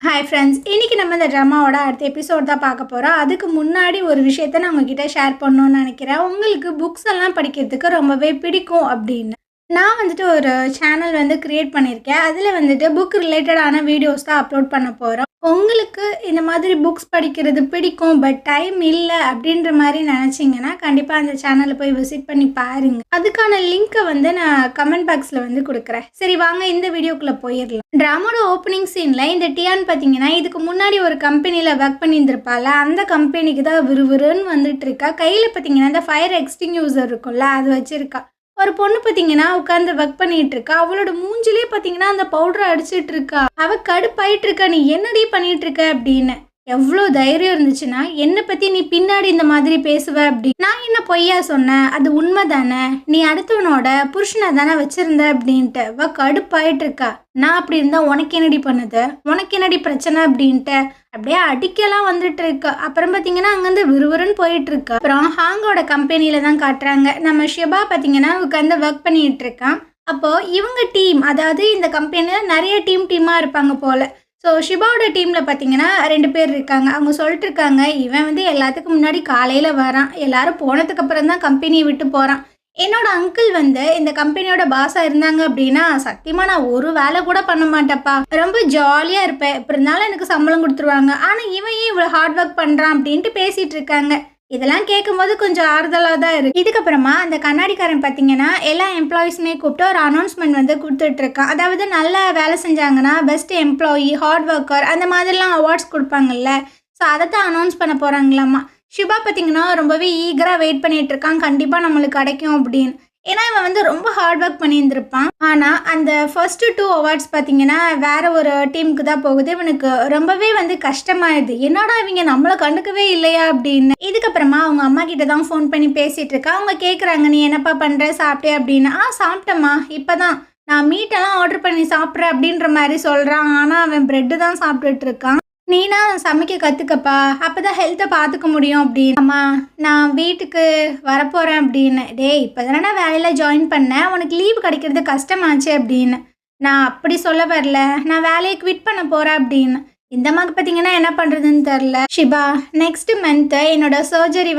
Hi friends, இன்றைக்கி நம்ம இந்த ட்ராமாவோட அடுத்த எபிசோட் தான் பார்க்க போகிறோம். அதுக்கு முன்னாடி ஒரு விஷயத்த நான் உங்ககிட்ட ஷேர் பண்ணணும்னு நினைக்கிறேன். உங்களுக்கு புக்ஸ் எல்லாம் படிக்கிறதுக்கு ரொம்பவே பிடிக்கும் அப்படின்னு நான் ஒரு சேனல் கிரியேட் பண்ணியிருக்கேன். அதில் புக் ரிலேட்டடான வீடியோஸ் தான் அப்லோட் பண்ண போகிறோம். உங்களுக்கு இந்த மாதிரி புக்ஸ் படிக்கிறது பிடிக்கும், பட் டைம் இல்லை அப்படின்ற மாதிரி நினச்சிங்கன்னா கண்டிப்பாக அந்த சேனலை போய் விசிட் பண்ணி பாருங்க. அதுக்கான லிங்க்கை நான் கமெண்ட் பாக்ஸில் கொடுக்குறேன். சரி, வாங்க இந்த வீடியோக்குள்ளே போயிடலாம். ட்ராமாவோட ஓப்பனிங் சீனில் இந்த டியான் பார்த்தீங்கன்னா இதுக்கு முன்னாடி ஒரு கம்பெனியில் ஒர்க் பண்ணியிருந்திருப்பாள். அந்த கம்பெனிக்கு தான் விறுவிறுன்னு வந்துட்டு இருக்கா. கையில் பார்த்தீங்கன்னா இந்த ஃபயர் எக்ஸ்டிங்யூசர் இருக்கும்ல, அது வச்சுருக்கா. ஒரு பொண்ணு பார்த்தீங்கன்னா உட்காந்து ஒர்க் பண்ணிட்டு இருக்கா. அவளோட மூஞ்சிலே பார்த்தீங்கன்னா அந்த பவுடரை அடிச்சிட்டு இருக்கா. அவ கடுப்பாயிட்டு இருக்கா, நீ என்னடி பண்ணிட்டு இருக்க அப்படின்னு. எவ்வளோ தைரியம் இருந்துச்சுன்னா என்னை பற்றி நீ பின்னாடி இந்த மாதிரி பேசுவ அப்படி. நான் என்ன பொய்யா சொன்னேன், அது உண்மை தானே, நீ அடுத்தவனோட புருஷனை தானே வச்சிருந்த அப்படின்ட்டு அவ கடுப்பாயிட்டு இருக்கா. நான் அப்படி இருந்தா உனக்கு என்னடி பண்ணுது, உனக்கு என்னடி பிரச்சனை அப்படின்ட்டு அப்படியே அடிக்கலாம் வந்துட்டு இருக்கு. அப்புறம் பார்த்தீங்கன்னா அங்கேருந்து விறுவிறுன்னு போயிட்டு இருக்கு. அப்புறம் ஹாங்கோட கம்பெனியில தான் காட்டுறாங்க. நம்ம ஷிபா பார்த்தீங்கன்னா உட்காந்து ஒர்க் பண்ணிட்டு இருக்கான். அப்போ இவங்க டீம், அதாவது இந்த கம்பெனியில் நிறைய டீமாக இருப்பாங்க போல. ஸோ ஷிபாவோட டீமில் பார்த்தீங்கன்னா 2 பேர் இருக்காங்க. அவங்க சொல்லிட்டு இருக்காங்க, இவன் எல்லாத்துக்கும் முன்னாடி காலையில் வரான், எல்லாரும் போனதுக்கு அப்புறம் தான் கம்பெனியை விட்டு போகிறான். என்னோட அங்கிள் இந்த கம்பெனியோட பாஸாக இருந்தாங்க அப்படின்னா சத்தியமாக நான் ஒரு வேலை கூட பண்ண மாட்டேப்பா, ரொம்ப ஜாலியாக இருப்பேன், இப்படி இருந்தாலும் எனக்கு சம்பளம் கொடுத்துருவாங்க. ஆனால் இவன் ஏன் இவ்வளோ ஹார்ட் ஒர்க் பண்ணுறான் அப்படின்ட்டு பேசிகிட்டு இருக்காங்க. இதெல்லாம் கேட்கும்போது கொஞ்சம் ஆறுதலாக தான் இருக்குது. இதுக்கப்புறமா அந்த கண்ணாடிக்காரன் பார்த்தீங்கன்னா எல்லா எம்ப்ளாயீஸுமே கூப்பிட்டு ஒரு அனௌன்ஸ்மெண்ட் கொடுத்துட்ருக்கான். அதாவது நல்லா வேலை செஞ்சாங்கன்னா பெஸ்ட் எம்ப்ளாயி, ஹார்ட் ஒர்க்கர் அந்த மாதிரிலாம் அவார்ட்ஸ் கொடுப்பாங்கல்ல. ஸோ அதை தான் அனௌன்ஸ் பண்ண போகிறாங்களாம்மா. ஷிபா பார்த்தீங்கன்னா ரொம்பவே ஈகராக வெயிட் பண்ணிட்டு இருக்கான், கண்டிப்பாக நம்மளுக்கு கிடைக்கும் அப்படின்னு. ஏன்னா இவன் ரொம்ப ஹார்ட் ஒர்க் பண்ணியிருந்திருப்பான். ஆனால் அந்த ஃபர்ஸ்ட் 2 அவார்ட்ஸ் பார்த்தீங்கன்னா வேற ஒரு டீமுக்கு தான் போகுது. இவனுக்கு ரொம்பவே கஷ்டமாயிடுது, என்னடா இவங்க நம்மளை கண்டுக்கவே இல்லையா அப்படின்னு. இதுக்கப்புறமா அவங்க அம்மா கிட்ட தான் ஃபோன் பண்ணி பேசிகிட்டு இருக்கா. அவங்க கேட்குறாங்க, நீ என்னப்பா பண்ணுற, சாப்பிட்டே அப்படின்னு. சாப்பிட்டம்மா, இப்போ தான் நான் மீட்டெல்லாம் ஆர்டர் பண்ணி சாப்பிட்றேன் அப்படின்ற மாதிரி சொல்கிறான். ஆனால் அவன் ப்ரெட்டு தான் சாப்பிட்டுட்டு இருக்கான். நீனா சமைக்க கற்றுக்கப்பா, அப்போ தான் ஹெல்த்தை பார்த்துக்க முடியும் அப்படின்னு. அம்மா, நான் வீட்டுக்கு வரப்போகிறேன் அப்படின்னு. டேய், இப்போ தானே நான் வேலையில் ஜாயின் பண்ணேன், உனக்கு லீவ் கிடைக்கிறது கஷ்டமாச்சு அப்படின்னு. நான் அப்படி சொல்ல வரல, நான் வேலையை குவிட் பண்ண போகிறேன் அப்படின்னு. இந்த மாதிரி பார்த்தீங்கன்னா என்ன பண்ணுறதுன்னு தெரில. ஷிபா, நெக்ஸ்ட் மந்த்து என்னோட சர்ஜரி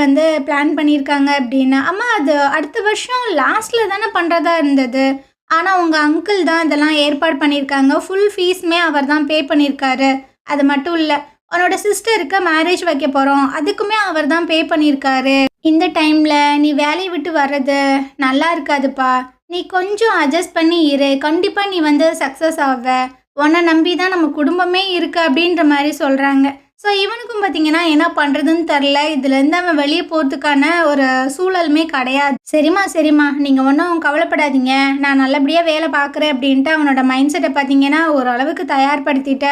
பிளான் பண்ணியிருக்காங்க அப்படின்னு. அம்மா, அது அடுத்த வருஷம் லாஸ்ட்டில் தானே பண்ணுறதா இருந்தது. ஆனால் உங்கள் அங்கிள் தான் இதெல்லாம் ஏற்பாடு பண்ணியிருக்காங்க, ஃபுல் ஃபீஸுமே அவர் தான் பே பண்ணியிருக்காரு. அது மட்டும் இல்லை, உன்னோட சிஸ்டருக்கு மேரேஜ் வைக்க போகிறோம், அதுக்குமே அவர் தான் பே பண்ணியிருக்காரு. இந்த டைமில் நீ வேலையை விட்டு வர்றது நல்லா இருக்காதுப்பா, நீ கொஞ்சம் அட்ஜஸ்ட் பண்ணி இரு, கண்டிப்பாக நீ சக்ஸஸ் ஆவ, உன்னை நம்பி தான் நம்ம குடும்பமே இருக்குது அப்படின்ற மாதிரி சொல்கிறாங்க. ஸோ இவனுக்கும் பார்த்தீங்கன்னா என்ன பண்ணுறதுன்னு தெரில. இதுலேருந்து அவன் வெளியே போகிறதுக்கான ஒரு சூழலுமே கிடையாது. சரிம்மா, நீங்கள் ஒன்றும் கவலைப்படாதீங்க, நான் நல்லபடியாக வேலை பார்க்குறேன் அப்படின்ட்டு அவனோட மைண்ட் செட்டை பார்த்தீங்கன்னா ஓரளவுக்கு தயார்படுத்திட்ட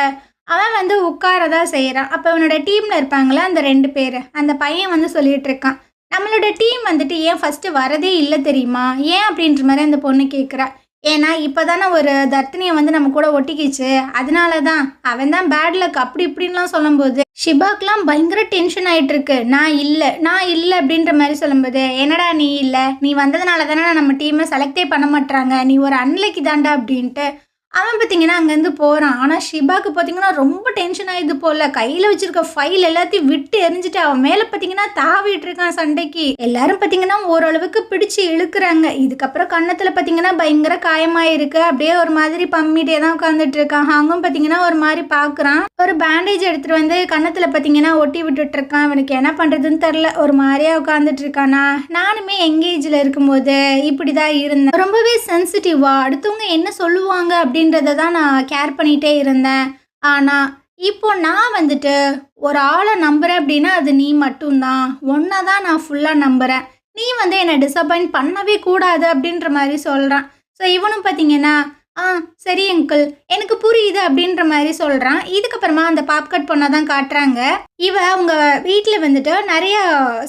அவன் உட்காரதான் செய்கிறான். அப்போ அவனோட டீமில் இருப்பாங்களே அந்த 2 பேர், அந்த பையன் சொல்லிட்டு இருக்கான், நம்மளோட டீம் ஏன் ஃபஸ்ட்டு வரதே இல்லை தெரியுமா, ஏன் அப்படின்ற மாதிரி அந்த பொண்ணு கேட்குறா. ஏன்னா இப்போ தானே ஒரு தர்த்தனியை நம்ம கூட ஒட்டிக்கிச்சு, அதனால தான். அவன் தான் பேட் லக் அப்படி இப்படின்லாம் சொல்லும்போது ஷிபாக்கெலாம் பயங்கர டென்ஷன் ஆகிட்டு இருக்கு. நான் இல்லை அப்படின்ற மாதிரி சொல்லும்போது, என்னடா நீ இல்லை, நீ வந்ததுனால தானே நம்ம டீமை செலக்டே பண்ண மாட்டாங்க, நீ ஒரு அன்லக்கி தாண்டா அப்படின்ட்டு அவன் பார்த்தீங்கன்னா அங்கேருந்து போகிறான். ஆனால் ஷிபாக்கு பார்த்தீங்கன்னா ரொம்ப டென்ஷன் ஆகிடுது போல். கையில் வச்சுருக்க ஃபைல் எல்லாத்தையும் விட்டு எரிஞ்சிட்டு அவன் மேலே பார்த்தீங்கன்னா தாவிட்டு இருக்கான் சண்டைக்கு. எல்லாரும் பார்த்தீங்கன்னா ஓரளவுக்கு பிடிச்சி இழுக்கிறாங்க. இதுக்கப்புறம் கன்னத்தில் பார்த்தீங்கன்னா பயங்கர காயமாயிருக்கு. அப்படியே ஒரு மாதிரி பம்மிட்டே தான் உட்காந்துட்டு இருக்கான். ஹாங்கும் பார்த்தீங்கன்னா ஒரு மாதிரி பார்க்குறான். ஒரு பேண்டேஜ் எடுத்துகிட்டு கன்னத்தில் பார்த்தீங்கன்னா ஒட்டி விட்டுட்டு இருக்கான். அவனுக்கு என்ன பண்ணுறதுன்னு தெரில, ஒரு மாதிரியாக உட்காந்துட்டு இருக்கானா. நானுமே எங்கேஜில் இருக்கும்போது இப்படி தான் இருந்தேன், ரொம்பவே சென்சிட்டிவாக அடுத்தவங்க என்ன சொல்லுவாங்க அப்படின்றத தான் நான் கேர் பண்ணிகிட்டே இருந்தேன். ஆனால் இப்போ நான் ஒரு ஆளை நம்புகிறேன் அப்படின்னா அது நீ மட்டும்தான், ஒன்றை தான் நான் ஃபுல்லாக நம்புகிறேன், நீ என்னை டிசப்பாயிண்ட் பண்ணவே கூடாது அப்படின்ற மாதிரி சொல்கிறான். ஸோ இவனும் பார்த்தீங்கன்னா சரி அங்கிள், எனக்கு புரியுது அப்படின்ற மாதிரி சொல்கிறான். இதுக்கப்புறமா அந்த பாப்கட் பொண்ணை தான் காட்டுறாங்க. அவங்க வீட்டில் நிறைய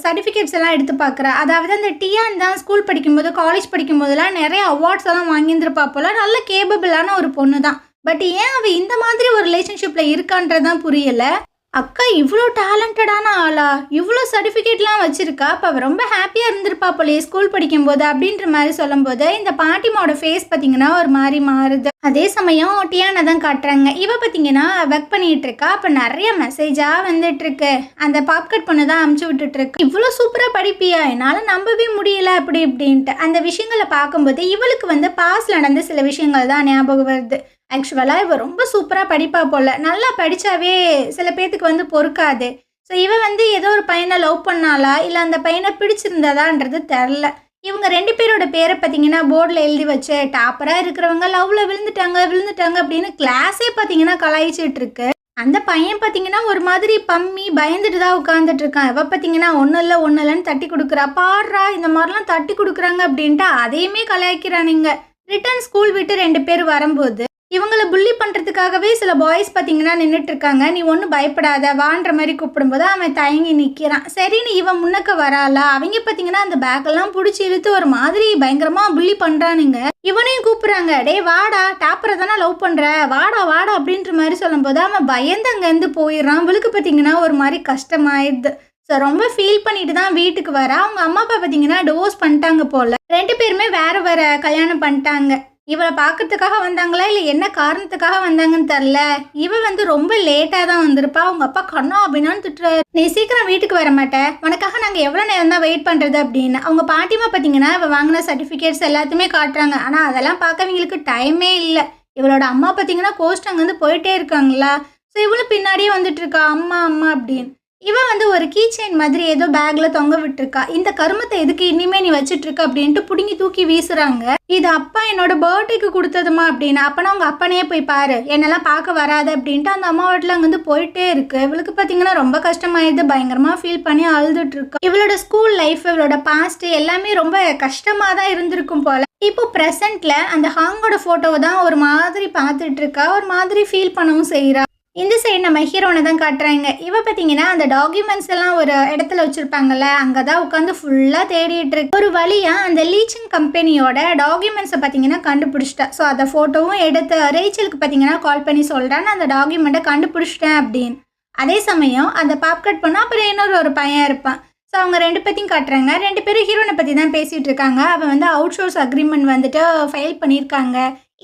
சர்டிஃபிகேட்ஸ் எல்லாம் எடுத்து பார்க்குறா. அதாவது அந்த டியான் தான் ஸ்கூல் படிக்கும்போது, காலேஜ் படிக்கும்போதெல்லாம் நிறைய அவார்ட்ஸ் எல்லாம் வாங்கியிருந்திருப்பா போல். நல்ல கேபபிளான ஒரு பொண்ணு தான். பட் ஏன் அவள் இந்த மாதிரி ஒரு ரிலேஷன்ஷிப்பில் இருக்கான்றதான் புரியலை. அக்கா இவ்வளோ டேலண்டடான ஆளா? இவ்வளோ சர்டிஃபிகேட்லாம் வச்சிருக்கா. அப்ப அவ ரொம்ப ஹாப்பியா இருந்திருப்பா போலயே ஸ்கூல் படிக்கும்போது அப்படின்ற மாரி சொல்லும்போது, இந்த பாட்டிமாவோட ஃபேஸ் பார்த்தீங்கன்னா ஒரு மாரி மாறுது. அதே சமயம் டியானா தான் காட்டுறாங்க. இவ பார்த்தீங்கன்னா ஒர்க் பண்ணிட்டு இருக்கா. அப்ப நெறைய மெசேஜா வந்துட்டு இருக்கு. அந்த பாப்கட் பொண்ணு தான் அனுப்பிச்சு விட்டுட்டு இருக்கு. இவ்வளோ சூப்பரா படிப்பியா? என்னால நம்பவே முடியல அப்படி இப்படின்ட்டு. அந்த விஷயங்கள பார்க்கும்போது இவளுக்கு வந்து பாஸ்ட்ல நடந்த சில விஷயங்கள் தான் ஞாபகம் வருது. ஆக்சுவலா இவ ரொம்ப சூப்பரா படிப்பா போல. நல்லா படிச்சாவே சில பேத்துக்கு வந்து பொறுக்காது. ஸோ இவ வந்து ஏதோ ஒரு பையன லவ் பண்ணாளா? இல்ல அந்த பையன பிடிச்சிருந்ததான்றது தெர்ல. இவங்க 2 பேரோட பேர பார்த்தீங்கன்னா போர்ட்ல எழுதி வச்சு, டாப்பரா இருக்கிறவங்க லவ்ல விழுந்துட்டாங்க, விழுந்துட்டாங்க அப்படின்னு கிளாஸே பார்த்தீங்கன்னா கலாய்ச்சிட்டு இருக்கு. அந்த பையன் பார்த்தீங்கன்னா ஒரு மாதிரி பம்மி பயந்துட்டு தான் உட்காந்துட்டு இருக்கான். இவ பார்த்தீங்கன்னா ஒன்றும் இல்லை ஒன்றும் இல்லைன்னு தட்டி கொடுக்குறா. பாடுறா இந்த மாதிரிலாம் தட்டி கொடுக்குறாங்க அப்படின்ட்டு அதையுமே கலாய்க்கிறானுங்க. ரிட்டர்ன் ஸ்கூல் விட்டு 2 பேர் வரும்போது இவங்கள புல்லி பண்ணுறதுக்காகவே சில பாய்ஸ் பார்த்தீங்கன்னா நின்றுட்டு இருக்காங்க. நீ ஒன்றும் பயப்படாத வான்ற மாதிரி கூப்பிடும்போது அவன் தயங்கி நிற்கிறான். சரின்னு இவன் முன்னக்க வராளா? அவங்க பார்த்தீங்கன்னா அந்த பேக்கெல்லாம் பிடிச்சி இழுத்து ஒரு மாதிரி பயங்கரமாக புல்லி பண்ணுறானுங்க. இவனையும் கூப்பிட்றாங்க. டே வாடா டாப்பரை தானே லவ் பண்ணுற வாடா வாடா அப்படின்ற மாதிரி சொல்லும்போது அவன் பயந்து அங்கேருந்து போயிடுறான். அவளுக்கு பார்த்தீங்கன்னா ஒரு மாதிரி கஷ்டமாயிடுது. ஸோ ரொம்ப ஃபீல் பண்ணிட்டு தான் வீட்டுக்கு வரா. அவங்க அம்மா அப்பா பார்த்தீங்கன்னா டிவோர்ஸ் பண்ணிட்டாங்க போல். 2 பேருமே வேறு வேறு கல்யாணம் பண்ணிட்டாங்க. இவளை பார்க்கறதுக்காக வந்தாங்களா இல்லை என்ன காரணத்துக்காக வந்தாங்கன்னு தெரில. இவ வந்து ரொம்ப லேட்டாக தான் வந்திருப்பா. அவங்க அப்பா கண்ணா அப்படின்னான்னு திட்டுறாரு. நீ சீக்கிரம் வீட்டுக்கு வர மாட்டேன், உனக்காக நாங்கள் எவ்வளோ நேரம் தான் வெயிட் பண்ணுறது அப்படின்னு. அவங்க பாட்டிமா பார்த்தீங்கன்னா இவள் வாங்கின சர்டிஃபிகேட்ஸ் எல்லாத்தையுமே காட்டுறாங்க. ஆனால் அதெல்லாம் பார்க்க இவங்களுக்கு டைமே இல்லை. இவளோட அம்மா பார்த்தீங்கன்னா கோஸ்ட் அங்கேருந்து போயிட்டே இருக்காங்களா. ஸோ இவளும் பின்னாடியே வந்துட்டு இருக்கா அம்மா அம்மா அப்படின்னு. இவன் வந்து ஒரு கீ செயின் மாதிரி ஏதோ பேக்ல தொங்க விட்டுருக்கா. இந்த கருமத்தை எதுக்கு இனிமே நீ வச்சுட்டு இருக்க அப்படின்ட்டு பிடுங்கி தூக்கி வீசுறாங்க. இது அப்பா என்னோட பர்த்டேக்கு கொடுத்ததுமா அப்படின்னு. அப்பனா உங்க அப்பனையே போய் பாரு, என்னெல்லாம் பார்க்க வராது அப்படின்ட்டு அந்த அம்மா வீட்டில் அங்கே வந்து போயிட்டே இருக்கு. இவளுக்கு பார்த்தீங்கன்னா ரொம்ப கஷ்டமாயிடுது. பயங்கரமா ஃபீல் பண்ணி அழுதுட்டு இருக்கா. இவளோட ஸ்கூல் லைஃப் இவளோட பாஸ்ட் எல்லாமே ரொம்ப கஷ்டமா தான் இருந்திருக்கும் போல. இப்போ ப்ரெசென்ட்ல அந்த ஹாங்கோட ஃபோட்டோவை தான் ஒரு மாதிரி பார்த்துட்டு இருக்கா. ஒரு மாதிரி ஃபீல் பண்ணவும் செய்கிறா. இந்த சைடு நம்ம ஹீரோனை தான் காட்டுறாங்க. இவ பார்த்தீங்கன்னா அந்த டாக்குமெண்ட்ஸ் எல்லாம் ஒரு இடத்துல வச்சுருப்பாங்கல்ல, அங்கே தான் உட்காந்து ஃபுல்லாக தேடிட்டு இருக்கு. ஒரு வழியாக அந்த லீச்சிங் கம்பெனியோட டாக்குமெண்ட்ஸை பார்த்தீங்கன்னா கண்டுபிடிச்சிட்டா. ஸோ அந்த ஃபோட்டோவும் எடுத்து ரேச்சலுக்கு பார்த்தீங்கன்னா கால் பண்ணி சொல்கிறேன், நான் அந்த டாக்குமெண்ட்டை கண்டுபிடிச்சிட்டேன் அப்படின்னு. அதே சமயம் அந்த பாப்கட் பண்ணால் அப்புறம் இன்னொரு ஒரு பையன் இருப்பான். ஸோ அவங்க 2 பேத்தையும் காட்டுறாங்க. 2 பேரும் ஹீரோனை பற்றி தான் பேசிகிட்டு இருக்காங்க. அவன் வந்து அவுட் சோர்ஸ் அக்ரிமெண்ட் வந்துட்டு ஃபைல் பண்ணியிருக்காங்க.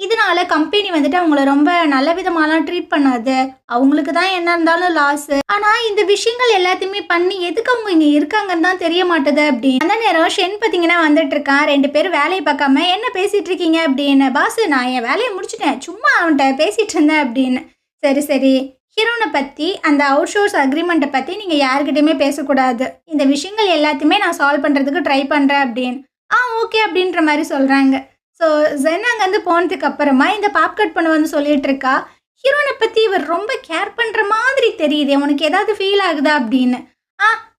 இதனால கம்பெனி வந்துட்டு அவங்கள ரொம்ப நல்ல விதமாலாம் ட்ரீட் பண்ணாது. அவங்களுக்கு தான் என்ன இருந்தாலும் லாஸு. ஆனால் இந்த விஷயங்கள் எல்லாத்தையுமே பண்ணி எதுக்கு அவங்க இங்கே இருக்காங்கன்னு தான் தெரிய மாட்டுது அப்படின்னு. அந்த நேரம் ஷென் பார்த்தீங்கன்னா வந்துட்டு இருக்கான். 2 பேரும் வேலையை பார்க்காம என்ன பேசிகிட்டு இருக்கீங்க அப்படின்னு. பாஸ் நான் என் வேலையை முடிச்சுட்டேன், சும்மா அவன்கிட்ட பேசிகிட்டு இருந்தேன் அப்படின்னு. சரி சரி, ஹீரோனை பற்றி அந்த அவுட் சோர்ஸ் அக்ரிமெண்ட்டை பற்றி நீங்கள் யாருக்கிட்டையுமே பேசக்கூடாது. இந்த விஷயங்கள் எல்லாத்தையுமே நான் சால்வ் பண்ணுறதுக்கு ட்ரை பண்ணுறேன் அப்படின்னு. ஓகே அப்படின்ற மாதிரி சொல்கிறாங்க. ஸோ ஜென் அங்கேருந்து போனதுக்கு அப்புறமா இந்த பாப்கட் பண்ண வந்து சொல்லிட்டு இருக்கா, ஹீரோனை பற்றி இவர் ரொம்ப கேர் பண்ணுற மாதிரி தெரியுது, உனக்கு ஏதாவது ஃபீல் ஆகுதா அப்படின்னு.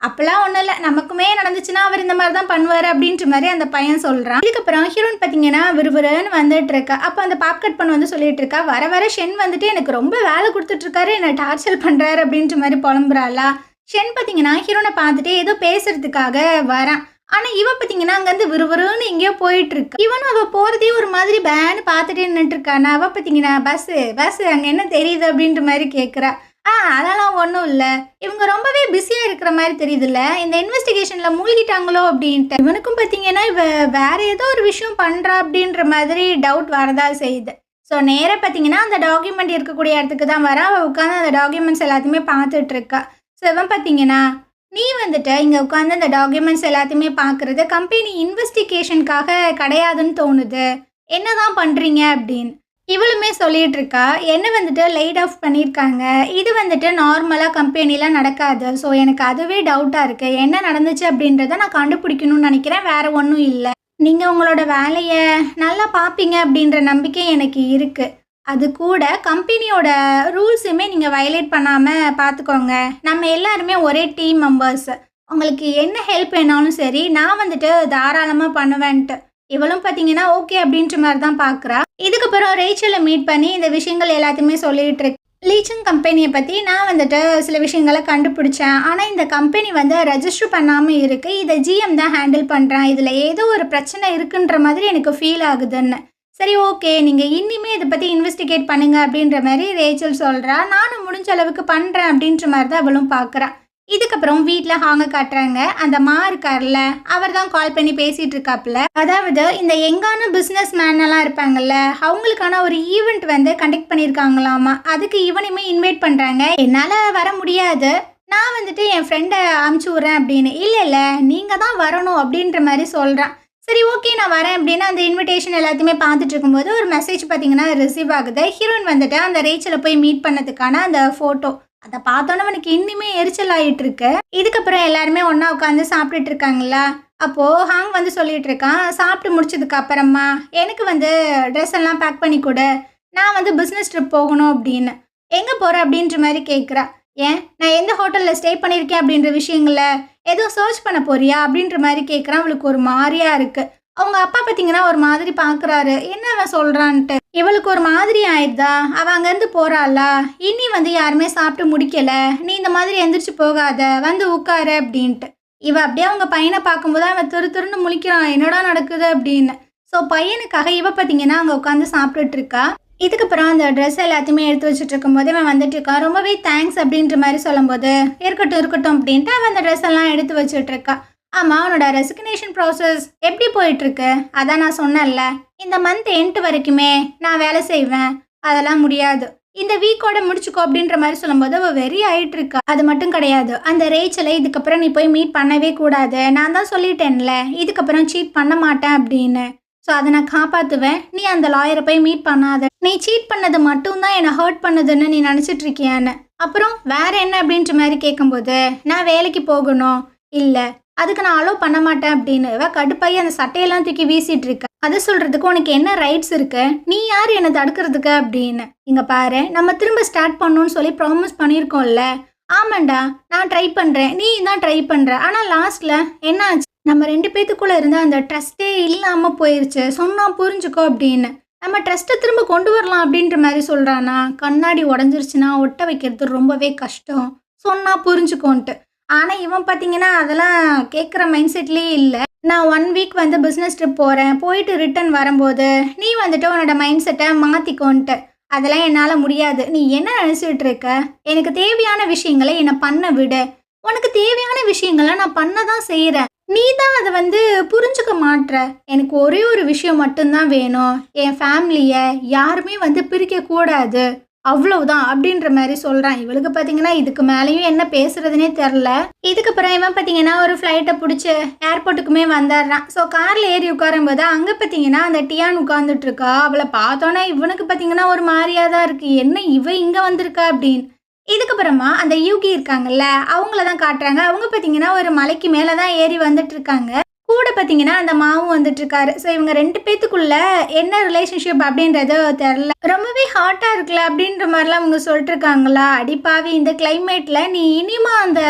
அப்பெல்லாம் ஒன்றும் இல்லை, நமக்குமே நடந்துச்சுன்னா அவர் இந்த மாதிரி தான் பண்ணுவார் அப்படின்ற மாதிரி அந்த பையன் சொல்கிறான். இதுக்கப்புறம் ஹீரோன் பார்த்தீங்கன்னா விறுவிறுன்னு வந்துட்டு இருக்கா. அப்போ அந்த பாப்கட் பண்ண வந்து சொல்லிட்டு இருக்கா, வர வர ஷென் வந்துட்டு எனக்கு ரொம்ப வேலை கொடுத்துட்ருக்காரு, என்னை டார்ச்சர் பண்ணுறாரு அப்படின்ற மாதிரி புலம்புறாளா. ஷென் பார்த்தீங்கன்னா ஹீரோனை பார்த்துட்டு ஏதோ பேசுறதுக்காக வரான். ஆனால் இவ பார்த்தீங்கன்னா அங்கேருந்து விறுவிறுன்னு எங்கேயோ போயிட்டு இருக்கா. இவனும் அவள் போகிறதே ஒரு மாதிரி பேன்னு பார்த்துட்டே நின்றுட்டுருக்கானா. அவள் பார்த்தீங்கன்னா பஸ்ஸு அங்கே என்ன தெரியுது அப்படின்ற மாதிரி கேட்குறா. அதெல்லாம் ஒன்றும் இல்லை, இவங்க ரொம்பவே பிஸியாக இருக்கிற மாதிரி தெரியுதுல்ல, இந்த இன்வெஸ்டிகேஷனில் மூழ்கிட்டாங்களோ அப்படின்ட்டு. இவனுக்கும் பார்த்தீங்கன்னா இவ வேற ஏதோ ஒரு விஷயம் பண்ணுறா அப்படின்ற மாதிரி டவுட் வரதா செய்யுது. ஸோ நேராக பார்த்தீங்கன்னா அந்த டாக்குமெண்ட் இருக்கக்கூடிய இடத்துக்கு தான் வரா. அவள் உட்காந்து அந்த டாக்குமெண்ட்ஸ் எல்லாத்தையுமே பார்த்துட்டு இருக்கா. ஸோ இவன் பார்த்தீங்கன்னா நீ வந்துட்டு இங்கே உட்காந்து அந்த டாக்குமெண்ட்ஸ் எல்லாத்தையுமே பார்க்குறது கம்பெனி இன்வெஸ்டிகேஷனுக்காக கிடையாதுன்னு தோணுது, என்ன தான் பண்ணுறீங்க அப்படின்னு. இவளுமே சொல்லிகிட்டு இருக்கா, என்ன வந்துட்டு லைட் ஆஃப் பண்ணியிருக்காங்க, இது வந்துட்டு நார்மலாக கம்பெனிலாம் நடக்காது. ஸோ எனக்கு அதுவே டவுட்டாக இருக்குது, என்ன நடந்துச்சு அப்படின்றத நான் கண்டுபிடிக்கணும்னு நினைக்கிறேன், வேறு ஒன்றும் இல்லை. நீங்கள் உங்களோட வேலையை நல்லா பார்ப்பீங்க அப்படின்ற நம்பிக்கை எனக்கு இருக்குது. அது கூட கம்பெனியோட ரூல்ஸுமே நீங்கள் வயலேட் பண்ணாமல் பார்த்துக்கோங்க. நம்ம எல்லாருமே ஒரே டீம் மெம்பர்ஸ். உங்களுக்கு என்ன ஹெல்ப் வேணாலும் சரி, நான் வந்துட்டு தாராளமாக பண்ணுவேன்ட்டு. இவளும் பார்த்தீங்கன்னா ஓகே அப்படின்ற மாதிரி தான் பார்க்குறா. இதுக்கப்புறம் ரேச்சலை மீட் பண்ணி இந்த விஷயங்கள் எல்லாத்தையுமே சொல்லிகிட்டு இருக்கு. லீச்சிங் கம்பெனியை பற்றி நான் வந்துட்டு சில விஷயங்களை கண்டுபிடிச்சேன். ஆனால் இந்த கம்பெனி வந்து ரெஜிஸ்டர் பண்ணாமல் இருக்குது, இதை ஜிஎம் தான் ஹேண்டில் பண்ணுறான், இதில் ஏதோ ஒரு பிரச்சனை இருக்குன்ற மாதிரி எனக்கு ஃபீல் ஆகுதுன்னு. சரி ஓகே. நீங்க இனிமே இத பத்தி இன்வெஸ்டிகேட் பண்ணுங்க அப்படின்ற மாரி ரேச்சல் சொல்றா. நானும் முடிஞ்ச அளவுக்கு பண்றேன் அப்படின்ற மாரி தான் அவளும் பார்க்குறா. இதுக்கப்புறம் வீட்ல ஹாங்க காட்டுறாங்க. அந்த இருக்கார்ல, அவர் தான் கால் பண்ணி பேசிட்டு இருக்காப்புல. அதாவது இந்த யங்கான பிசினஸ் மேன் எல்லாம் இருப்பாங்கல்ல, அவங்களுக்கான ஒரு ஈவென்ட் வந்து கண்டக்ட் பண்ணியிருக்காங்களாமா. அதுக்கு இவனையுமே இன்வைட் பண்றாங்க. என்னால வர முடியாது. நான் வந்துட்டு என் ஃப்ரெண்ட அனுப்பிச்சு விட்றேன் அப்படின்னு. இல்ல இல்ல நீங்க தான் வரணும் அப்படின்ற மாரி சொல்றான். சரி ஓகே நான் வரேன் அப்படின்னு அந்த இன்விடேஷன் எல்லாத்தையுமே பார்த்துட்டு இருக்கும்போது ஒரு மெசேஜ் பார்த்தீங்கன்னா ரிசீவ் ஆகுது. ஹீரோயின் வந்துட்டு அந்த ரேச்சலை போய் மீட் பண்ணதுக்கான அந்த ஃபோட்டோ. அதை பார்த்தோன்னே அவனுக்கு இன்னுமே எரிச்சல் ஆகிட்டு இருக்கு. இதுக்கப்புறம் எல்லாருமே ஒன்றா உட்காந்து சாப்பிட்டுட்டு இருக்காங்களா. அப்போது ஹாங் வந்து சொல்லிட்டு இருக்கான், சாப்பிட்டு முடிச்சதுக்கு அப்புறமா எனக்கு வந்து ட்ரெஸ் எல்லாம் பேக் பண்ணி கொடு, நான் வந்து பிஸ்னஸ் ட்ரிப் போகணும் அப்படின்னு. எங்கே போகிற அப்படின்ற மாதிரி கேட்குறா. ஏன் நான் எந்த ஹோட்டலில் ஸ்டே பண்ணியிருக்கேன் அப்படின்ற விஷயங்கள ஏதோ சர்ச் பண்ண போறியா அப்படின்ற மாதிரி கேட்குறான். அவளுக்கு ஒரு மாதிரியா இருக்கு. அவங்க அப்பா பார்த்தீங்கன்னா ஒரு மாதிரி பார்க்குறாரு, என்ன அவன் சொல்கிறான்ட்டு. இவளுக்கு ஒரு மாதிரி ஆயிடுதா. அவள் அங்கேருந்து போகிறாளா, இனி வந்து யாருமே சாப்பிட்டு முடிக்கல, நீ இந்த மாதிரி எந்திரிச்சு போகாத, வந்து உட்காரு அப்படின்ட்டு. இவ அப்படியே அவங்க பையனை பார்க்கும்போது அவன் திரு திருன்னு முழிக்கிறான், என்னடா நடக்குது அப்படின்னு. ஸோ பையனுக்காக இவ பார்த்தீங்கன்னா அங்கே உட்காந்து சாப்பிட்டுட்டு இருக்கா. இதுக்கப்புறம் அந்த ட்ரெஸ் எல்லாத்தையுமே எடுத்து வச்சுட்டு இருக்கும்போது அவன் வந்துட்டு இருக்கான். ரொம்பவே தேங்க்ஸ் அப்படின்ற மாதிரி சொல்லும்போது இருக்கட்டும் இருக்கட்டும் அப்படின்ட்டு அவன் அந்த ட்ரெஸ் எல்லாம் எடுத்து வச்சுட்டு இருக்கா. ஆமாம், அவனோட ரெசிக்னேஷன் ப்ராசஸ் எப்படி போயிட்டுருக்கு? அதான் நான் சொன்னேன்ல, இந்த மந்த் எண்ட் வரைக்குமே நான் வேலை செய்வேன், அதெல்லாம் முடியாது, இந்த வீக்கோட முடிச்சுக்கோ அப்படின்ற மாதிரி சொல்லும்போது அவள் வெறி ஆகிட்டு இருக்கா. அது மட்டும் கிடையாது, அந்த ரேச்சலை இதுக்கப்புறம் நீ போய் மீட் பண்ணவே கூடாது, நான் தான் சொல்லிட்டேன்ல இதுக்கப்புறம் சீட் பண்ண மாட்டேன் அப்படின்னு. ஸோ அதை நான் காப்பாற்றுவேன், நீ அந்த லாயரை போய் மீட் பண்ணாத, நீ சீட் பண்ணது மட்டும்தான் என்னை ஹர்ட் பண்ணுதுன்னு நீ நினச்சிட்டு இருக்கியான்னு. அப்புறம் வேற என்ன அப்படின்ற மாதிரி கேட்கும்போது நான் வேலைக்கு போகணும், இல்லை அதுக்கு நான் அலோவ் பண்ண மாட்டேன் அப்படின்னு கடுப்பாகி அந்த சட்டையெல்லாம் தூக்கி வீசிட்டு இருக்க. அதை சொல்கிறதுக்கு உனக்கு என்ன ரைட்ஸ் இருக்கு, நீ யார் என்னை தடுக்கிறதுக்கு அப்படின்னு. இங்கே பாரு, நம்ம திரும்ப ஸ்டார்ட் பண்ணணும்னு சொல்லி ப்ராமிஸ் பண்ணியிருக்கோம்ல. ஆமாண்டா நான் ட்ரை பண்ணுறேன், நீ தான் ட்ரை பண்ணுற, ஆனால் லாஸ்ட்டில் என்ன ஆச்சு, நம்ம 2 பேத்துக்குள்ளே இருந்த அந்த ட்ரஸ்ட்டே இல்லாமல் போயிடுச்சு, சொன்னால் புரிஞ்சுக்கோ அப்படின்னு. நம்ம ட்ரஸ்ட்டை திரும்ப கொண்டு வரலாம் அப்படின்ற மாதிரி சொல்கிறானா. கண்ணாடி உடஞ்சிருச்சுன்னா ஒட்ட வைக்கிறது ரொம்பவே கஷ்டம், சொன்னால் புரிஞ்சுக்கோன்ட்டு. ஆனால் இவன் பார்த்தீங்கன்னா அதெல்லாம் கேட்குற மைண்ட் செட்லேயே இல்லை. நான் 1 வீக் வந்து பிஸ்னஸ் ட்ரிப் போகிறேன், போயிட்டு ரிட்டன் வரும்போது நீ வந்துட்டு உன்னோட மைண்ட் செட்டை மாற்றிக்கோன்ட்டு. அதெல்லாம் என்னால் முடியாது, நீ என்ன நினச்சிட்டு இருக்க, எனக்கு தேவையான விஷயங்களை என்னை பண்ண விடு, உனக்கு தேவையான விஷயங்களை நான் பண்ண தான் செய்கிறேன், நீ தான் அதை வந்து புரிஞ்சுக்க மாட்ற. எனக்கு ஒரே ஒரு விஷயம் மட்டும்தான் வேணும், என் ஃபேமிலியை யாருமே வந்து பிரிக்கக்கூடாது, அவ்வளவுதான் அப்படின்ற மாதிரி சொல்கிறான். இவளுக்கு பார்த்தீங்கன்னா இதுக்கு மேலேயும் என்ன பேசுறதுனே தெரில. இதுக்கப்புறம் இவன் பார்த்தீங்கன்னா ஒரு ஃப்ளைட்டை பிடிச்சி ஏர்போர்ட்டுக்குமே வந்துடுறான். ஸோ காரில் ஏறி உட்காரும்போது அங்கே பார்த்தீங்கன்னா அந்த டியான் உட்காந்துட்டு இருக்கா. அவளை பார்த்தோன்னே இவனுக்கு பார்த்தீங்கன்னா ஒரு மாதிரியா தான் இருக்குது, என்ன இவ இங்கே வந்திருக்கா அப்படின்னு. இதுக்கப்புறமா அந்த யூகி இருக்காங்கல்ல, அவங்கள தான் காட்டுறாங்க. அவங்க பார்த்தீங்கன்னா ஒரு மலைக்கு மேலே தான் ஏறி வந்துட்டு இருக்காங்க. கூட பார்த்தீங்கன்னா அந்த மாவும் வந்துட்டு இருக்காரு. ஸோ இவங்க 2 பேத்துக்குள்ள என்ன ரிலேஷன்ஷிப் அப்படின்றது தெரில, ரொம்பவே ஹாட்டாக இருக்குல்ல அப்படின்ற மாதிரிலாம் அவங்க சொல்லிட்டு இருக்காங்களா. அடிப்பாவி, இந்த கிளைமேட்டில் நீ இனிமா அந்த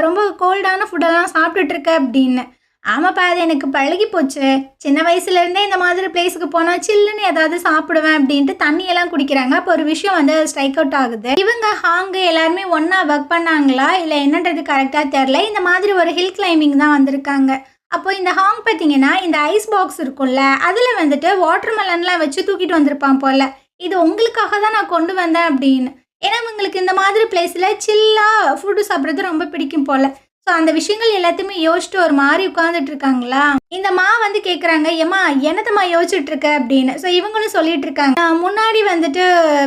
ரொம்ப கோல்டான ஃபுட்டெல்லாம் சாப்பிட்டுட்டு இருக்க அப்படின்னு. ஆமாப்பா, அது எனக்கு பழகி போச்சு, சின்ன வயசுலேருந்தே இந்த மாதிரி பிளேஸுக்கு போனால் சில்லுன்னு ஏதாவது சாப்பிடுவேன் அப்படின்ட்டு தண்ணியெல்லாம் குடிக்கிறாங்க. அப்போ ஒரு விஷயம் வந்து ஸ்ட்ரைக் அவுட் ஆகுது. இவங்க ஹாங்கு எல்லாருமே ஒன்றா ஒர்க் பண்ணாங்களா இல்லை என்னன்றது கரெக்டாக தெரில. இந்த மாதிரி ஒரு ஹில் கிளைம்பிங் தான் வந்திருக்காங்க. அப்போ இந்த ஹாங் பார்த்தீங்கன்னா இந்த ஐஸ் பாக்ஸ் இருக்கும்ல, அதில் வந்துட்டு வாட்டர் மெலன்லாம் வச்சு தூக்கிட்டு வந்திருப்பான் போல். இது உங்களுக்காக தான் நான் கொண்டு வந்தேன் அப்படின்னு. ஏன்னா உங்களுக்கு இந்த மாதிரி பிளேஸில் சில்லாக ஃபுட்டு சாப்பிட்றது ரொம்ப பிடிக்கும் போல். ஸோ அந்த விஷயங்கள் எல்லாத்தையுமே யோசிச்சுட்டு ஒரு மாதிரி உட்காந்துட்டு இருக்காங்களா. இந்த வந்து கேட்குறாங்க, ஏம்மா என்னத்தம்மா யோசிச்சுட்டு இருக்க அப்படின்னு. ஸோ இவங்களும் சொல்லிட்டு இருக்காங்க, முன்னாடி வந்துட்டு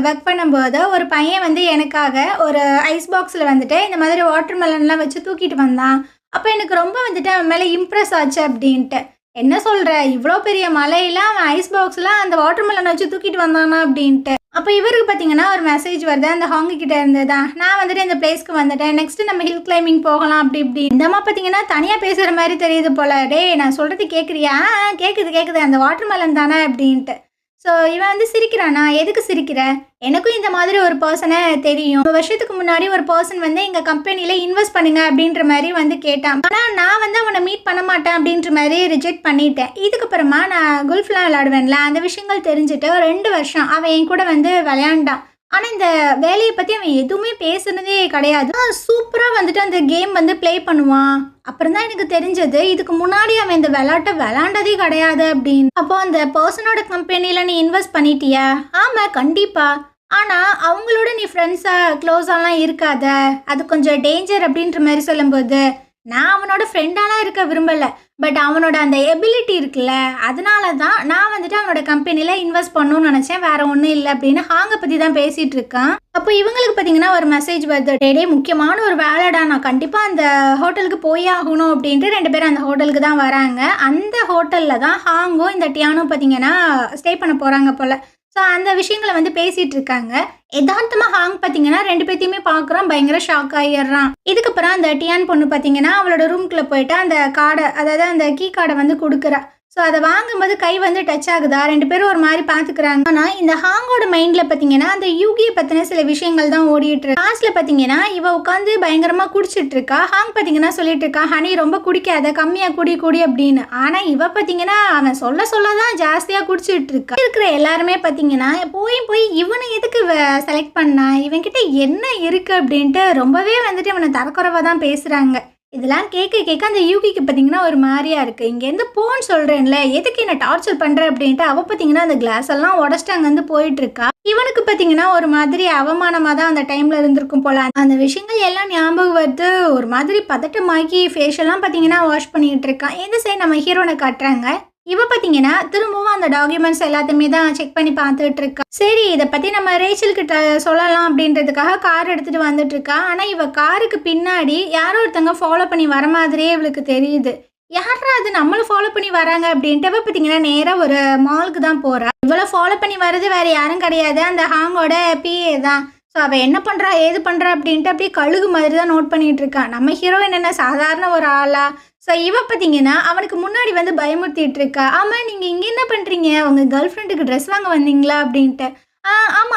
ஒர்க் பண்ணும்போது ஒரு பையன் வந்து எனக்காக ஒரு ஐஸ் பாக்ஸில் வந்துட்டு இந்த மாதிரி வாட்டர் மெலன்லாம் வச்சு தூக்கிட்டு வந்தான். அப்போ எனக்கு ரொம்ப வந்துட்டு அவன் மேலே இம்ப்ரெஸ் ஆச்சு அப்படின்ட்டு. என்ன சொல்கிற, இவ்வளோ பெரிய மலையில் அவன் ஐஸ் பாக்ஸ்லாம் அந்த வாட்டர் மெலன் வச்சு தூக்கிட்டு வந்தானா அப்படின்ட்டு. அப்போ இவருக்கு பார்த்தீங்கன்னா ஒரு மெசேஜ் வருது அந்த ஹாங்கு கிட்ட இருந்து தான், நான் வந்துட்டு இந்த பிளேஸ்க்கு வந்துட்டேன், நெக்ஸ்ட்டு நம்ம ஹில் கிளைம்பிங் போகலாம் அப்படி இப்படி. இந்தம்மா பார்த்தீங்கன்னா தனியாக பேசுகிற மாதிரி தெரியுது போல. டே நான் சொல்கிறது கேட்குறியா? கேட்குது அந்த வாட்டர் மெலன் தானே அப்படின்ட்டு. ஸோ இவன் வந்து சிரிக்கிறானா. எதுக்கு சிரிக்கிற, எனக்கும் இந்த மாதிரி ஒரு பர்சனை தெரியும், 1 வருஷத்துக்கு முன்னாடி ஒரு பர்சன் வந்து எங்கள் கம்பெனியில் இன்வெஸ்ட் பண்ணுங்க அப்படின்ற மாதிரி வந்து கேட்டான். ஆனால் நான் வந்து அவனை மீட் பண்ண மாட்டேன் அப்படின்ற மாதிரி ரிஜெக்ட் பண்ணிட்டேன். இதுக்கப்புறமா நான் குல்ஃப்லாம் விளையாடுவேன்ல, அந்த விஷயங்கள் தெரிஞ்சுட்டு 2 வருஷம் அவன் என் கூட வந்து விளையாண்டான். ஆனா, இந்த வேலைய பத்தி அவன் எதுவுமே பேசுனதே கிடையாது. சூப்பரா வந்துட்டு அந்த கேம் வந்து ப்ளே பண்ணுவான். அப்புறம் தான் எனக்கு தெரிஞ்சது, இதுக்கு முன்னாடி அவன் இந்த விளையாட்ட விளையாண்டதே கிடையாது அப்படின்னு. அப்போ அந்த பெர்சனோட கம்பெனில நீ இன்வெஸ்ட் பண்ணிட்டியா? ஆமா, கண்டிப்பா. ஆனா, அவங்களோட நீ ஃப்ரெண்ட்ஸா க்ளோஸாலாம் இருக்காத. அது கொஞ்சம் டேஞ்சர் அப்படின்ற மாரி சொல்லும்போது, நான் அவனோட ஃப்ரெண்டாலாம் இருக்க விரும்பல. பட் அவனோட அந்த எபிலிட்டி இருக்குல்ல, அதனால தான் நான் வந்துட்டு அவனோட கம்பெனில இன்வெஸ்ட் பண்ணணும்னு நினச்சேன். வேற ஒன்றும் இல்லை அப்படின்னு ஹாங்கை பற்றி தான் பேசிகிட்டு இருக்கான். அப்போ இவங்களுக்கு பார்த்தீங்கன்னா ஒரு மெசேஜ் வருது. டே முக்கியமான ஒரு வேலைடா, நான் கண்டிப்பாக அந்த ஹோட்டலுக்கு போயே ஆகணும் அப்படின்ட்டு 2 பேரும் அந்த ஹோட்டலுக்கு தான் வராங்க. அந்த ஹோட்டலில் தான் ஹாங்கும் இந்த டியானும் பார்த்தீங்கன்னா ஸ்டே பண்ண போகிறாங்க போல். ஸோ அந்த விஷயங்களை வந்து பேசிகிட்டு இருக்காங்க. யதார்த்தமாக ஹாங் பார்த்தீங்கன்னா 2 பேர்த்தையுமே பார்க்குறான், பயங்கர ஷாக் ஆகிடுறான். இதுக்கப்புறம் அந்த டியான் பொண்ணு பார்த்தீங்கன்னா அவளோட ரூம்குள்ளே போயிட்டு அந்த கார்டை, அதாவது அந்த கீ கார்டை வந்து கொடுக்குறா. ஸோ அதை வாங்கும்போது கை வந்து டச் ஆகுதா, 2 பேரும் ஒரு மாதிரி பார்த்துக்கிறாங்க. ஆனால் இந்த ஹாங்கோட மைண்டில் பார்த்தீங்கன்னா அந்த யூகியை பற்றின சில விஷயங்கள் தான் ஓடிட்டு இருக்கு. லாஸ்ட்டில் பார்த்தீங்கன்னா இவ உட்காந்து பயங்கரமாக குடிச்சிட்டு இருக்கா. ஹாங் பார்த்தீங்கன்னா சொல்லிட்டு இருக்கா, ஹனி ரொம்ப குடிக்காத, கம்மியாக குடி அப்படின்னு. ஆனால் இவ பார்த்தீங்கன்னா அவன் சொல்ல தான் ஜாஸ்தியாக குடிச்சிட்டு இருக்கா. இருக்கிற எல்லாருமே பார்த்தீங்கன்னா போய் இவனை எதுக்கு செலக்ட் பண்ணா, இவன்கிட்ட என்ன இருக்கு அப்படின்ட்டு ரொம்பவே வந்துட்டு இவனை தரக்குறைவாக தான் பேசுகிறாங்க. இதெல்லாம் கேட்க அந்த யூகிக்கு பார்த்தீங்கன்னா ஒரு மாதிரியா இருக்குது. இங்கேருந்து போன்னு சொல்கிறேன்ல, எதுக்கு என்ன டார்ச்சர் பண்ணுற அப்படின்ட்டு அவள் பார்த்தீங்கன்னா அந்த கிளாஸ் எல்லாம் உடச்சிட்டு அங்கேருந்து போயிட்டுருக்கா. இவனுக்கு பார்த்தீங்கன்னா ஒரு மாதிரி அவமானமாக தான் அந்த டைமில் இருந்திருக்கும் போல். அந்த விஷயங்கள் எல்லாம் ஞாபகம் வருது. ஒரு மாதிரி பதட்டமாக்கி ஃபேஷியெல்லாம் பார்த்தீங்கன்னா வாஷ் பண்ணிகிட்டு இருக்கான். இந்த சைடு நம்ம ஹீரோனை காட்டுறாங்க. இவ பார்த்தீங்கன்னா திரும்பவும் அந்த டாக்குமெண்ட்ஸ் எல்லாத்தையுமே தான் செக் பண்ணி பார்த்துட்டு இருக்கா. சரி, இதை பற்றி நம்ம ரேச்சல் கிட்ட சொல்லலாம் அப்படின்றதுக்காக கார் எடுத்துகிட்டு வந்துட்டு இருக்கா. ஆனால் இவ காருக்கு பின்னாடி யாரோ ஒருத்தங்க ஃபாலோ பண்ணி வர மாதிரியே இவளுக்கு தெரியுது. யாரா அது நம்மளும் ஃபாலோ பண்ணி வராங்க அப்படின்ட்டு பார்த்தீங்கன்னா நேராக ஒரு மாலுக்கு தான் போகிறா. இவளை ஃபாலோ பண்ணி வர்றது வேறு யாரும் கிடையாது, அந்த ஹாங்கோட பிஏ தான். ஸோ அவள் என்ன பண்ணுறா ஏது பண்ணுறா அப்படின்ட்டு அப்படியே கழுகு மாதிரி தான் நோட் பண்ணிகிட்டு இருக்கான். நம்ம ஹீரோயின் என்ன சாதாரண ஒரு ஆளா? ஸோ இவ பார்த்தீங்கன்னா அவனுக்கு முன்னாடி வந்து பயமுறுத்திட்டு இருக்கா. ஆமாம், நீங்கள் இங்கே என்ன பண்ணுறீங்க, உங்கள் கேர்ள் ஃப்ரெண்டுக்கு ட்ரெஸ் வாங்க வந்தீங்களா அப்படின்ட்டு.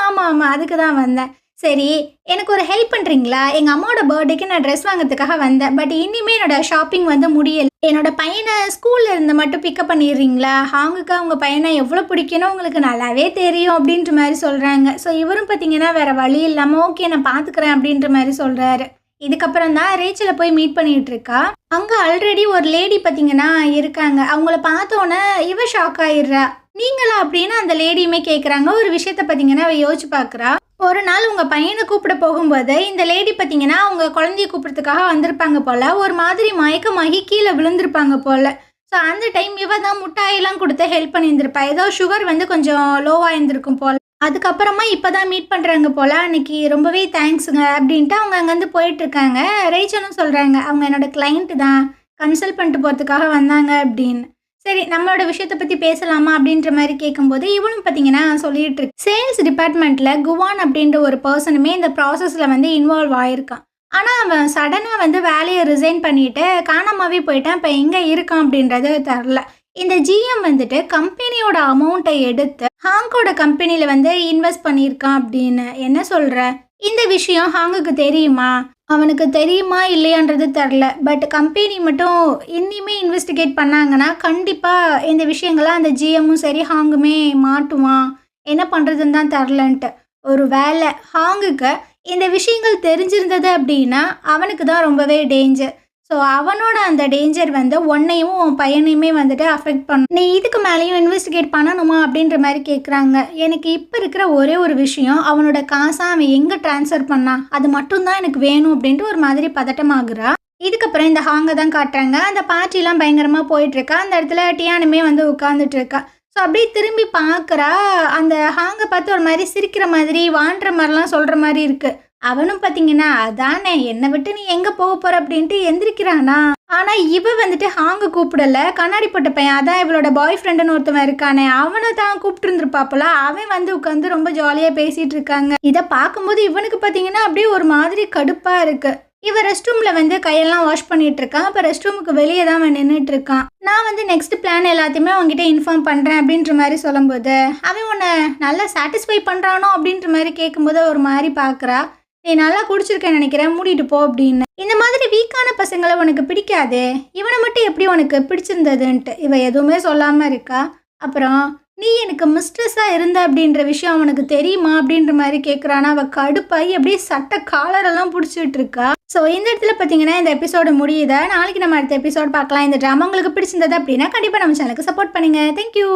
ஆமாம் அதுக்கு தான் வந்தேன். சரி, எனக்கு ஒரு ஹெல்ப் பண்ணுறீங்களா? எங்கள் அம்மாவோட பர்த்டேக்கு நான் ட்ரெஸ் வாங்கிறதுக்காக வந்தேன். பட் இனிமேல் என்னோடய ஷாப்பிங் வந்து முடியலை. என்னோட பையனை ஸ்கூலில் இருந்து மட்டும் பிக்கப் பண்ணிடுறீங்களா? ஹாங்குக்கு அவங்க பையனை எவ்வளோ பிடிக்கணும் உங்களுக்கு நல்லாவே தெரியும் அப்படின்ற மாதிரி சொல்கிறாங்க. ஸோ இவரும் பார்த்தீங்கன்னா வேறு வழி இல்லாமல் ஓகே நான் பார்த்துக்கிறேன் அப்படின்ற மாதிரி சொல்கிறாரு. இதுக்கப்புறம் தான் ரேச்சலை போய் மீட் பண்ணிட்டு இருக்கா. அங்கே ஆல்ரெடி ஒரு லேடி பார்த்தீங்கன்னா இருக்காங்க. அவங்கள பார்த்தோன்னே இவ ஷாக் ஆயிடுறா. நீங்களா அப்படின்னு அந்த லேடியுமே கேட்குறாங்க. ஒரு விஷயத்த பார்த்தீங்கன்னா அவ யோசிச்சு பார்க்குறா. ஒரு நாள் உங்கள் பையனை கூப்பிட போகும்போது இந்த லேடி பார்த்தீங்கன்னா அவங்க குழந்தைய கூப்பிட்றதுக்காக வந்திருப்பாங்க போல். ஒரு மாதிரி மயக்கமாகி கீழே விழுந்திருப்பாங்க போல். ஸோ அந்த டைம் இவ தான் முட்டாயெல்லாம் கொடுத்து ஹெல்ப் பண்ணியிருந்திருப்பா. ஏதோ சுகர் வந்து கொஞ்சம் லோவாக இருந்திருக்கும் போல். அதுக்கப்புறமா இப்போ தான் மீட் பண்ணுறாங்க போல். அன்றைக்கி ரொம்பவே தேங்க்ஸுங்க அப்படின்ட்டு அவங்க அங்கேருந்து போயிட்டுருக்காங்க. ரேச்சலும் சொல்கிறாங்க அவங்க என்னோடய கிளைண்ட்டு தான், கன்சல்ட் பண்ணிட்டு போகிறதுக்காக வந்தாங்க அப்படின்னு. சரி, நம்மளோட விஷயத்தை பற்றி பேசலாமா அப்படின்ற மாதிரி கேட்கும்போது இவனும் பார்த்தீங்கன்னா சொல்லிகிட்டு இருக்கு. சேல்ஸ் டிபார்ட்மெண்ட்டில் குவான் அப்படின்ற ஒரு பர்சனுமே இந்த ப்ராசஸில் வந்து இன்வால்வ் ஆகிருக்கான். ஆனால் அவன் சடனாக வந்து வேலையை ரிசைன் பண்ணிவிட்டு காணாமவே போயிட்டான். இப்போ எங்கே இருக்கான் அப்படின்றது தெரில. இந்த ஜிஎம் வந்துட்டு கம்பெனியோட அமௌண்ட்டை எடுத்து ஹாங்கோட கம்பெனியில் வந்து இன்வெஸ்ட் பண்ணியிருக்கான் அப்படின்னு. என்ன சொல்கிற? இந்த விஷயம் ஹாங்குக்கு தெரியுமா? அவனுக்கு தெரியுமா இல்லையான்றது தெரில. பட் கம்பெனி மட்டும் இனிமே இன்வெஸ்டிகேட் பண்ணாங்கன்னா கண்டிப்பாக இந்த விஷயங்கள்லாம் அந்த ஜிஎம்மும் சரி ஹாங்குமே மாட்டுவான். என்ன பண்ணுறதுன்னு தான் தெரிலன்ட்டு. ஒரு வேலை ஹாங்குக்கு இந்த விஷயங்கள் தெரிஞ்சிருந்தது அப்படின்னா அவனுக்கு தான் ரொம்பவே டேஞ்சர். ஸோ அவனோட அந்த டேஞ்சர் வந்து உன்னையும் உன் பையனையுமே வந்துட்டு அஃபெக்ட் பண்ணும். நீ இதுக்கு மேலேயும் இன்வெஸ்டிகேட் பண்ணணுமா அப்படின்ற மாதிரி கேட்குறாங்க. எனக்கு இப்போ இருக்கிற ஒரே ஒரு விஷயம், அவனோட காசை அவன் எங்கே ட்ரான்ஸ்ஃபர் பண்ணான் அது மட்டும்தான் எனக்கு வேணும் அப்படின்ட்டு ஒரு மாதிரி பதட்டமாகுறா. இதுக்கப்புறம் இந்த ஹாங்கை தான் காட்டுறாங்க. அந்த பார்ட்டிலாம் பயங்கரமாக போயிட்டுருக்கா. அந்த இடத்துல டியானுமே வந்து உட்காந்துட்டு இருக்கா. ஸோ அப்படியே திரும்பி பார்க்குறா. அந்த ஹாங்கை பார்த்து ஒரு மாதிரி சிரிக்கிற மாதிரி வாண்டுற மாதிரிலாம் சொல்கிற மாதிரி இருக்குது. அவனும் பார்த்தீங்கன்னா அதானே என்னை விட்டு நீ எங்கே போக போகிற அப்படின்ட்டு எந்திரிக்கிறானா. ஆனால் இவ வந்துட்டு ஹாங்க கூப்பிடலை. கண்ணாடி போட்ட பையன், அதான் இவளோட பாய் ஃப்ரெண்டுன்னு ஒருத்தவன் இருக்கானே அவனை தான் கூப்பிட்டு இருந்திருப்பாப்பல. அவன் வந்து உட்காந்து ரொம்ப ஜாலியாக பேசிகிட்டு இருக்காங்க. இதை பார்க்கும்போது இவனுக்கு பார்த்தீங்கன்னா அப்படியே ஒரு மாதிரி கடுப்பாக இருக்குது. இவன் ரெஸ்ட் ரூமில் வந்து கையெல்லாம் வாஷ் பண்ணிட்டு இருக்கான். அப்போ ரெஸ்ட் ரூமுக்கு வெளியே தான் அவன் நின்றுட்டு இருக்கான். நான் வந்து நெக்ஸ்ட் பிளான் எல்லாத்தையுமே அவங்ககிட்ட இன்ஃபார்ம் பண்ணுறேன் அப்படின்ற மாதிரி சொல்லும்போது அவன் உன்னை நல்லா சாட்டிஸ்ஃபை பண்ணுறானோ அப்படின்ற மாதிரி கேட்கும்போது ஒரு மாதிரி பார்க்குறா. நீ நல்லா குடிச்சிருக்கேன்னு நினைக்கிறேன், மூடிட்டு போ அப்படின்னு. இந்த மாதிரி வீக்கான பசங்களை உனக்கு பிடிக்காது, இவனை மட்டும் எப்படி உனக்கு பிடிச்சிருந்ததுன்ட்டு இவ எதுவுமே சொல்லாமல் இருக்கா. அப்புறம் நீ எனக்கு மிஸ்ட்ரெஸ்ஸாக இருந்த அப்படின்ற விஷயம் அவனுக்கு தெரியுமா அப்படின்ற மாதிரி கேட்குறானா. அவள் கடுப்பாகி அப்படியே சட்டை காலரெல்லாம் பிடிச்சிட்டு இருக்கா. ஸோ இந்த இடத்துல பார்த்தீங்கன்னா இந்த எபிசோடு முடியுதா. நாளைக்கு நம்ம அடுத்த எபிசோட் பார்க்கலாம். இந்த ட்ராமா உங்களுக்கு பிடிச்சிருந்தது அப்படின்னா கண்டிப்பாக நம்ம சேனலுக்கு சப்போர்ட் பண்ணுங்கள். தேங்க்யூ.